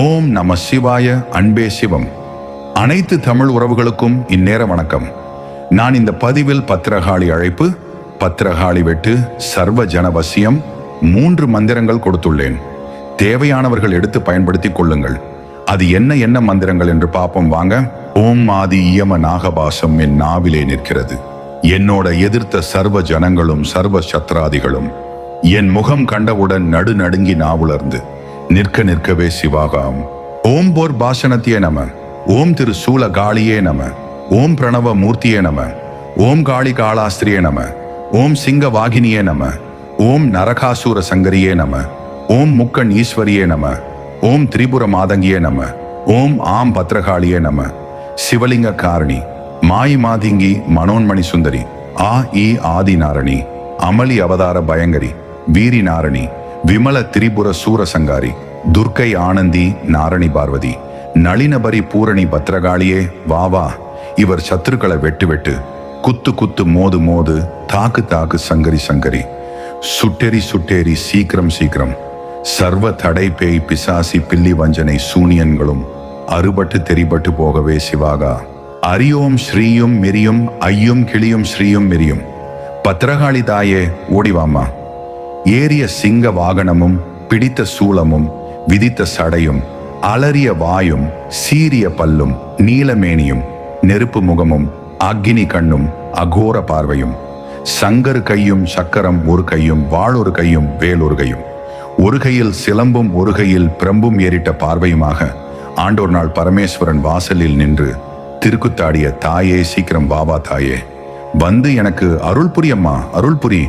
ஓம் நம சிவாய. அன்பே சிவம். அனைத்து தமிழ் உறவுகளுக்கும் இந்நேர வணக்கம். நான் இந்த பதிவில் பத்திரகாளி அழைப்பு, பத்திரகாளி வெட்டு, சர்வ ஜனவசியம் 3 மந்திரங்கள் கொடுத்துள்ளேன். தேவையானவர்கள் எடுத்து பயன்படுத்திக் கொள்ளுங்கள். அது என்ன மந்திரங்கள் என்று பார்ப்போம் வாங்க. ஓம் ஆதி இயம நாகபாசம் என் நாவிலே நிற்கிறது. என்னோட எதிர்த்த சர்வ ஜனங்களும் சர்வ சத்ராதிகளும் என் முகம் கண்டவுடன் நடுநடுங்கி நாவுலர்ந்து நிற்கவே சிவாகாம். ஓம் போர் பாசனத்தியே நம. ஓம் திரு சூல காளியே நம. ஓம் பிரணவ மூர்த்தியே நம. ஓம் காளி காளாஸ்திரியே நம. ஓம் சிங்க வாகினியே நம. ஓம் நரகாசூர சங்கரியே நம. ஓம் முக்கண் ஈஸ்வரியே நம. ஓம் திரிபுர மாதங்கியே நம. ஓம் ஆம் பத்ரகாளியே நம. சிவலிங்க காரணி, மாயி மாதிங்கி, மனோன்மணி சுந்தரி, ஆ இ ஆதி நாரணி, அமளி அவதார பயங்கரி, வீரி நாரணி, விமல திரிபுர சூரசங்காரி, துர்க்கை ஆனந்தி, நாரணி பார்வதி, நளினபரி பூரணி பத்ரகாளியே வா. இவர் சத்துருக்களை வெட்டு, குத்து மோது, தாக்கு சங்கரி, சுட்டெரி சீக்கிரம், சர்வ தடை பேய் பிசாசி பில்லி வஞ்சனை சூனியன்களும் அறுபட்டு தெரிபட்டு போகவே சிவாகா. அரியோம் ஸ்ரீயும் மிரியும், ஐயும் கிளியும் ஸ்ரீயும் மிரியும். பத்ரகாளி தாயே ஓடிவாமா. ஏறிய சிங்க வாகனமும், பிடித்த சூலமும், விதித்த சடையும், அலறிய வாயும், சீரிய பல்லும், நீலமேனியும், நெருப்பு முகமும், அக்னி கண்ணும், அகோர பார்வையும், சங்கர் கையும் சக்கரம் ஒரு கையும், வாள் ஒரு கையும், வேல் ஒரு கையும், ஒரு கையில் சிலம்பும் ஒரு கையில் பிரம்பும் ஏறிட்ட பார்வையுமாக ஆண்டோர் நாள் பரமேஸ்வரன் வாசலில் நின்று திருக்குத்தாடிய தாயே, சீக்கிரம் வாவா தாயே, வந்து எனக்கு அருள் புரியம்மா, அருள் புரி.